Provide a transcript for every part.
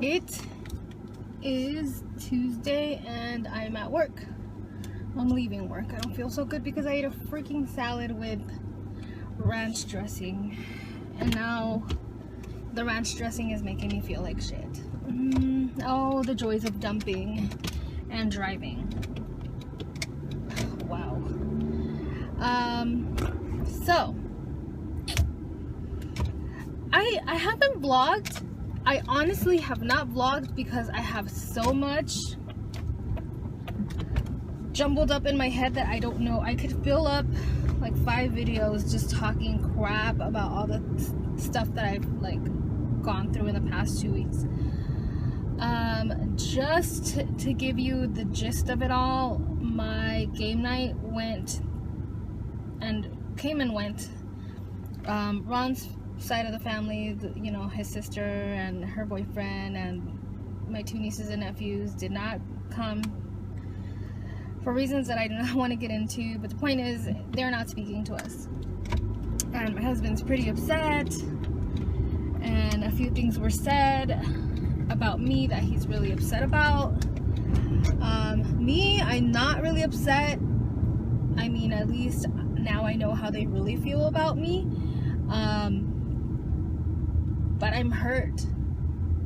It is Tuesday and I'm at work. I'm leaving work. I don't feel so good because I ate a freaking salad with ranch dressing, and now the ranch dressing is making me feel like shit. Oh, the joys of dumping and driving. Wow. So I haven't vlogged. I honestly have not vlogged because I have so much jumbled up in my head that I don't know. I could fill up like 5 videos just talking crap about all the stuff that I've like gone through in the past 2 weeks. Just to give you the gist of it all, my game night went and came and went. Ron's side of the family, you know, his sister and her boyfriend and my 2 nieces and nephews did not come for reasons that I do not want to get into, but the point is they're not speaking to us, and my husband's pretty upset, and a few things were said about me that he's really upset about. Me, I'm not really upset. I mean, at least now I know how they really feel about me. But I'm hurt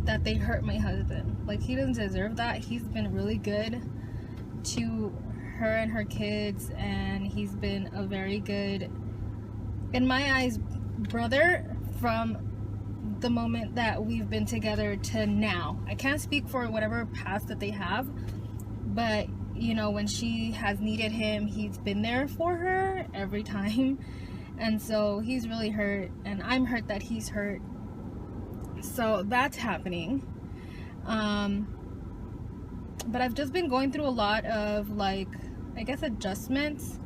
that they hurt my husband. Like, he doesn't deserve that. He's been really good to her and her kids, and he's been a very good, in my eyes, brother from the moment that we've been together to now. I can't speak for whatever past that they have, but you know, when she has needed him, he's been there for her every time. And so he's really hurt, and I'm hurt that he's hurt. So that's happening. But I've just been going through a lot of, like, I guess, adjustments.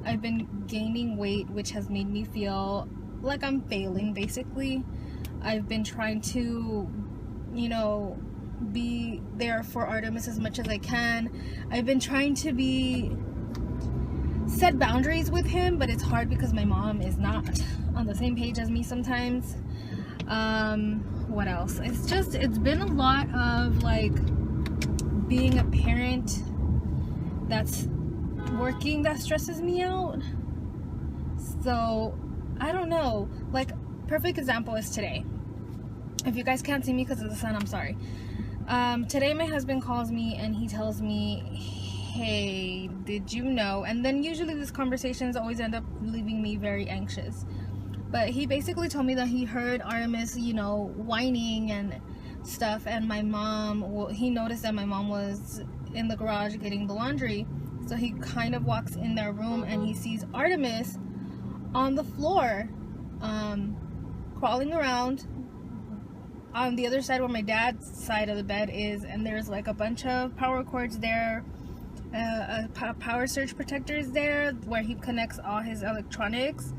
I've been gaining weight, which has made me feel like I'm failing, basically. I've been trying to, you know, be there for Artemis as much as I can. I've been trying to set boundaries with him, but it's hard because my mom is not on the same page as me sometimes. What else? It's been a lot of, like, being a parent that's working that stresses me out. So I don't know. Like, perfect example is today. If you guys can't see me because of the sun, I'm sorry. Today my husband calls me and he tells me, hey, did you know? And then usually these conversations always end up leaving me very anxious. But he basically told me that he heard Artemis, you know, whining and stuff, and my mom, well, he noticed that my mom was in the garage getting the laundry. So he kind of walks in their room and he sees Artemis on the floor, crawling around on the other side where my dad's side of the bed is, and there's like a bunch of power cords there, a power surge protector is there where he connects all his electronics,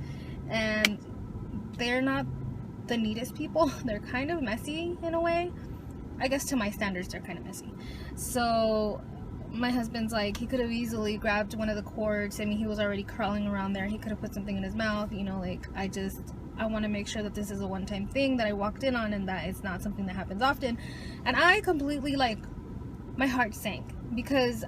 and they're not the neatest people. They're kind of messy in a way. I guess to my standards they're kind of messy. So my husband's like, he could have easily grabbed one of the cords. I mean, he was already crawling around there. He could have put something in his mouth, you know. Like, I want to make sure that this is a one-time thing that I walked in on and that it's not something that happens often. And I completely, like, my heart sank, because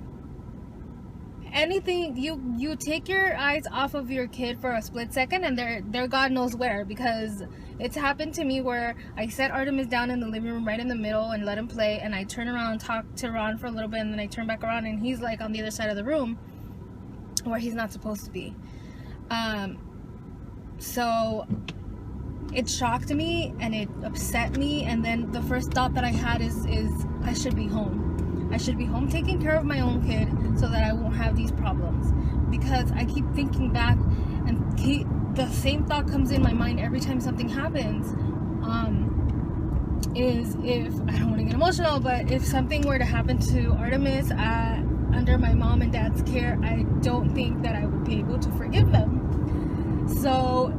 anything, you take your eyes off of your kid for a split second and they're God knows where. Because it's happened to me where I set Artemis down in the living room right in the middle and let him play, and I turn around and talk to Ron for a little bit, and then I turn back around and he's like on the other side of the room where he's not supposed to be. So it shocked me and it upset me, and then the first thought that I had is I should be home. I should be home taking care of my own kid so that I won't have these problems. Because I keep thinking back, and the same thought comes in my mind every time something happens. Is if, I don't want to get emotional, but if something were to happen to Artemis under my mom and dad's care, I don't think that I would be able to forgive them. So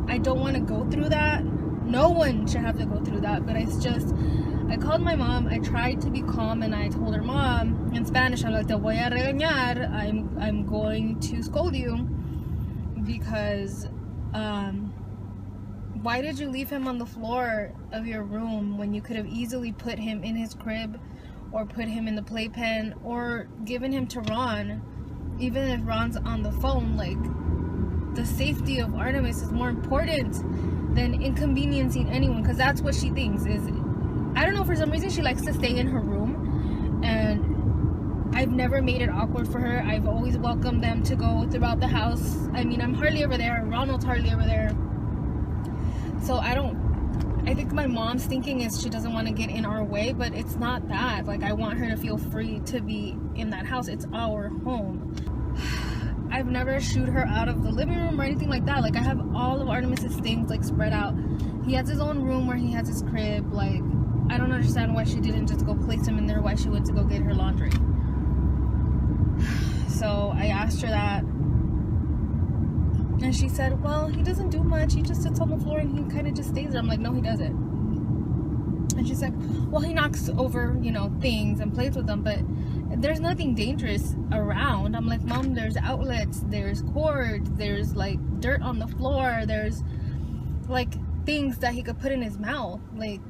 I don't want to go through that. No one should have to go through that, but it's just, I called my mom. I tried to be calm, and I told her, Mom, in Spanish, I'm like, te voy a regañar. I'm going to scold you, because why did you leave him on the floor of your room when you could have easily put him in his crib or put him in the playpen or given him to Ron? Even if Ron's on the phone, like, the safety of Artemis is more important than inconveniencing anyone, because that's what she thinks. Is, I don't know, for some reason she likes to stay in her room, and I've never made it awkward for her. I've always welcomed them to go throughout the house. I mean, I'm hardly ever there. Ronald's hardly ever there. So I think my mom's thinking is she doesn't want to get in our way, but it's not that. Like, I want her to feel free to be in that house. It's our home. I've never shooed her out of the living room or anything like that. Like, I have all of Artemis's things, like, spread out. He has his own room where he has his crib. Like, I don't understand why she didn't just go place him in there, why she went to go get her laundry. So I asked her that, and she said, well, he doesn't do much. He just sits on the floor and he kind of just stays there. I'm like, no, he doesn't. And she's like, well, he knocks over, you know, things and plays with them, but there's nothing dangerous around. I'm like, Mom, there's outlets, there's cords, there's like dirt on the floor, there's like things that he could put in his mouth. Like,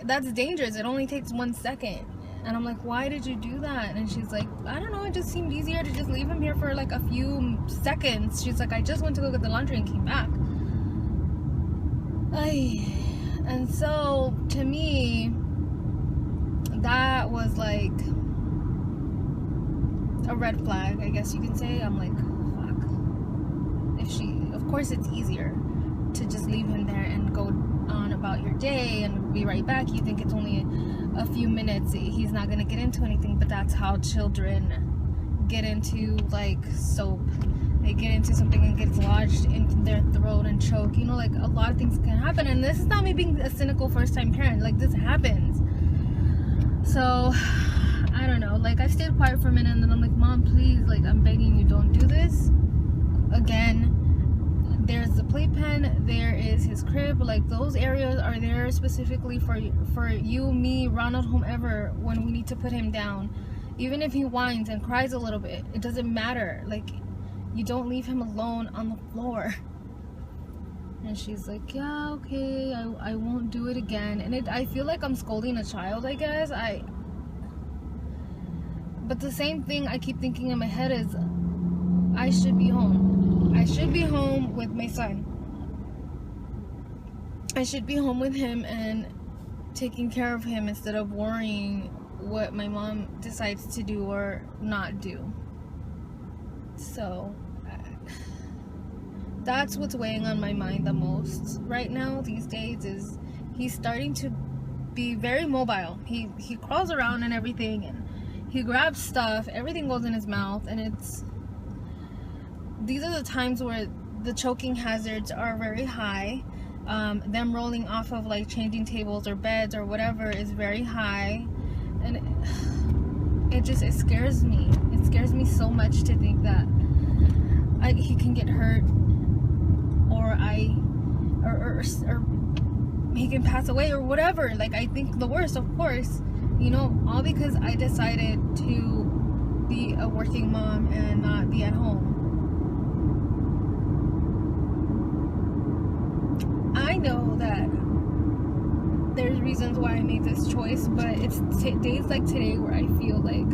that's dangerous. It only takes 1 second. And I'm like, why did you do that? And she's like, I don't know, it just seemed easier to just leave him here for like a few seconds. She's like, I just went to go get the laundry and came back. And so to me, that was like a red flag, I guess you can say. I'm like, fuck. Of course it's easier to just leave him there and go on about your day and be right back. You think it's only a few minutes, he's not gonna get into anything, but that's how children get into, like, soap. They get into something and gets lodged into their throat and choke. You know, like, a lot of things can happen. And this is not me being a cynical first-time parent. Like, this happens. So I don't know, like, I stayed quiet for a minute, and then I'm like, Mom, please, like, I'm begging you, don't do this again. There's the playpen, there is his crib, like, those areas are there specifically for you, me, Ronald, whomever, when we need to put him down. Even if he whines and cries a little bit, it doesn't matter. Like, you don't leave him alone on the floor. And she's like, yeah, okay, I won't do it again. And I feel like I'm scolding a child, I guess. But the same thing I keep thinking in my head is, I should be home. I should be home with my son. I should be home with him and taking care of him instead of worrying what my mom decides to do or not do. So that's what's weighing on my mind the most right now these days, is he's starting to be very mobile. He crawls around and everything, and he grabs stuff, everything goes in his mouth, and these are the times where the choking hazards are very high. Them rolling off of, like, changing tables or beds or whatever is very high, and it scares me. It scares me so much to think that he can get hurt, or he can pass away or whatever. Like, I think the worst, of course, you know, all because I decided to be a working mom and not be at home. I know that there's reasons why I made this choice, but it's days like today where I feel like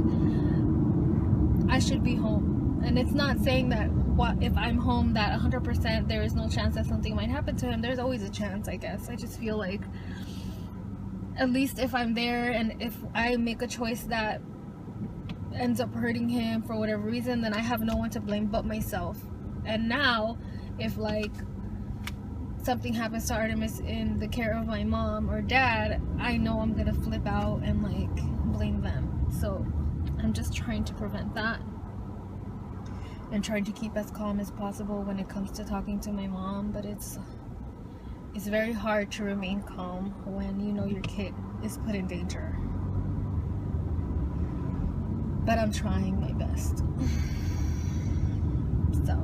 I should be home. And it's not saying that if I'm home that 100% there is no chance that something might happen to him. There's always a chance, I guess. I just feel like, at least if I'm there, and if I make a choice that ends up hurting him for whatever reason, then I have no one to blame but myself. And now, if, like, something happens to Artemis in the care of my mom or dad, I know I'm gonna flip out and, like, blame them. So I'm just trying to prevent that, and trying to keep as calm as possible when it comes to talking to my mom. But it's very hard to remain calm when you know your kid is put in danger. But I'm trying my best. So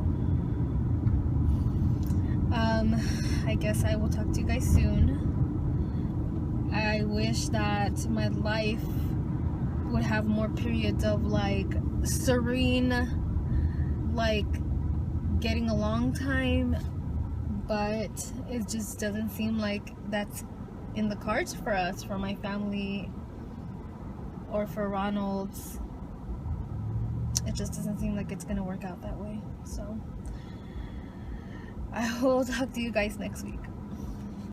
I guess I will talk to you guys soon. I wish that my life would have more periods of, like, serene, like, getting along time, but it just doesn't seem like that's in the cards for us, for my family, or for Ronald's. It just doesn't seem like it's gonna work out that way. So I will talk to you guys next week.